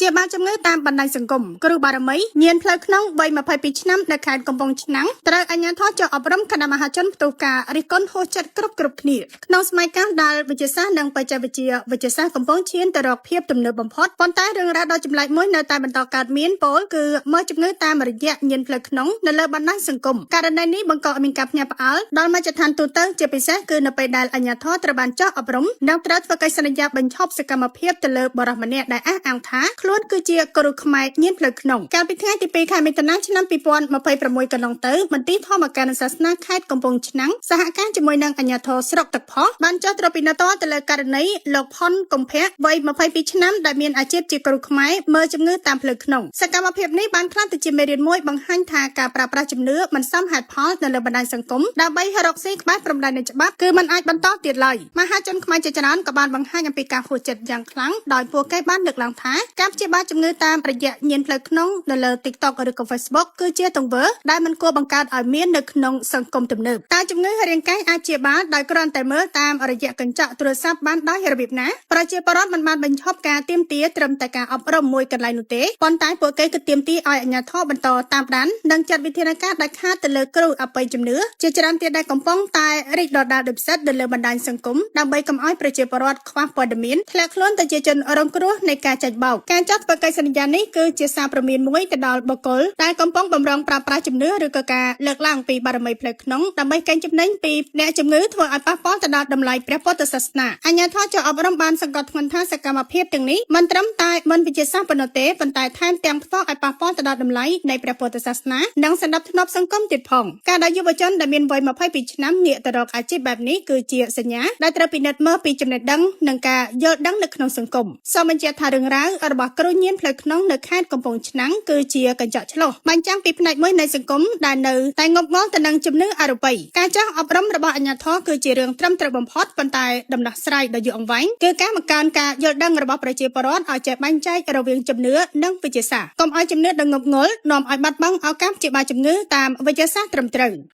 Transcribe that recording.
ជាបានជំងឺតាមបណ្ដាញសង្គមគ្រូបារមីញៀនផ្លូវក្នុងវ័យ22ឆ្នាំនៅខេត្តកំពង់ឆ្នាំងត្រូវអាជ្ញាធរចុះអប់រំគណៈមហាជនផ្ទុះការរិះគន់ហួសចិត្តគ្រប់គ្នាក្នុងសម័យកាលដែលវិទ្យាសាស្ត្រនិងបច្ចេកវិទ្យាកំពុងឈានទៅរកភាពទំនើបបំផុតប៉ុន្តែរឿងរ៉ាវដ៏ចម្លែកមួយនៅតែបន្តកើតមានពោលគឺមើលជំងឺតាមរយៈញៀនផ្លូវក្នុងនៅលើបណ្ដាញសង្គមករណីនេះបង្កឲ្យមានការភ្ញាក់ផ្អើលដល់មជ្ឈដ្ឋានទូទៅជាពិសេសគឺនៅពេលដែលអាជ្ញាធរត្រូវបានចុះអប់រំនិងត្រូវធ្វើកិច្ចសន្យាបញ្ឈប់សកម្មភាពទៅលើបរិសម្នាក់ដែលអះអាងថាខ្លួនគឺជាគ្រូខ្មែរញៀនផ្លូវក្នុងកាលពីថ្ងៃទី2ខែមិថុនាឆ្នាំ2026កន្លងទៅមន្ទីរធម្មការនិងសាសនាខេត្តកំពង់ឆ្នាំងសហការជាមួយនឹងអាជ្ញាធរស្រុកទឹកផុសបានចុះត្រួតពិនិត្យទៅលើករណីលោកផុនកុម្ភៈវ័យ22ឆ្នាំដែលមានអាជីពជាគ្រូខ្មែរមើលជំងឺតាមផ្លូវក្នុងសកម្មភាពនេះបានក្លាយទៅជាមេរៀនមួយបង្ហាញថាការប្រើប្រាស់ជំនឿមិនសមហេតុផលនៅលើបណ្ដាញសង្គមដើម្បីរកស៊ីក្បែរព្រំដែននៃច្បាប់គឺមិនអាចបន្តទៀតឡើយមហាជនខ្មែរជាច្រើនក៏បានបង្ហាញអំពីការហួសចិត្តយ៉ាងខ្លាំងដោយពួកគេបានលើកឡើងថាការព្យាបាលជំងឺតាមរយៈញៀនផ្លូវក្នុងនៅលើ TikTok ឬក៏ Facebook គឺជាទង្វើដែលមិនគួរបង្កើតឲ្យមាននៅក្នុងសង្គមទំនើបតែជំងឺរាងកាយអាចព្យាបាលដោយគ្រាន់តែមើលតាមរយៈកញ្ចក់ទូរស័ព្ទបានដោយរបៀបណាប្រជាពលរដ្ឋមិនបានបញ្ឈប់ការទាមទារត្រឹមតែការអប់រំមួយកន្លែងនោះទេប៉ុន្តែពួកគេគឺទាមទារឲ្យអាជ្ញាធរបន្តតាមដាននិងចាត់វិធានការដាច់ខាតទៅលើគ្រូអបិយជំនឿជាច្រើនទៀតដែលកំពុងតែរីកដុះដាលដោយផ្សិតនៅលើបណ្ដាញសង្គមដើម្បីកុំឲ្យប្រជាពលរដ្ឋខ្វះព័ត៌មានធ្លាក់ខ្លួនទៅជាជនរងគ្រោះនៃការចាច់បោកការចាត់ធ្វើកិច្ចសន្យានេះគឺជាសារព្រមានមួយទៅដល់បុគ្គលដែលកំពុងបំរុងប្រើប្រាស់ជំនឿឬក៏ការលើកឡើងពីបារមីផ្លូវក្នុងដើម្បីកេងចំណេញពីអ្នកជំងឺធ្វើឲ្យប៉ះពាល់ទៅដល់តម្លៃព្រះពុទ្ធសាសនាអាជ្ញាធរចុះអប់រំបានសង្កត់ធ្ងន់ថាសកម្មភាពទាំងនេះមិនត្រឹមតែមិនវិទ្យាសាស្ត្រប៉ុណ្ណោះទេប៉ុន្តែថែមទាំងធ្វើឲ្យប៉ះពាល់ទៅដល់តម្លៃនៃព្រះពុទ្ធសាសនានិងសណ្ដាប់ធ្នាប់សង្គមទៀតផងការដែលយុវជនដែលមានវ័យ22ឆ្នាំងាកទៅរកអាជីពបែបនេះគឺជាសញ្ញាដែលត្រូវពិនិត្យមើលពីចំណេះដឹងនិងការយល់ដឹងនៅក្នុងសង្គមសូមបញ្ជាក់ថារឿងរ៉ាវរបស់គ្រូញៀនផ្លូវក្នុងនៅខេត្តកំពង់ឆ្នាំងគឺជាកញ្ចក់ឆ្លុះបញ្ចាំងពីផ្នែកមួយនៃសង្គមដែលនៅតែងប់ងល់ទៅនឹងជំនឿអរូបីការចោះអប់រំរបស់អាជ្ញាធរគឺជារឿងត្រឹមត្រូវបំផុតប៉ុន្តែដំណោះស្រាយដ៏យូរអង្វែងគឺការបង្កើនការយល់ដឹងរបស់ប្រជាពលរដ្ឋឲ្យចេះបែងចែករវាងជំនឿនិងវិទ្យាសាស្ត្រកុំឲ្យជំនឿដ៏ងប់ងល់នាំឲ្យបាត់បង់ឱកាសព្យាបាលជំងឺតាមវិទ្យាសាស្ត្រត្រឹមត្រូវ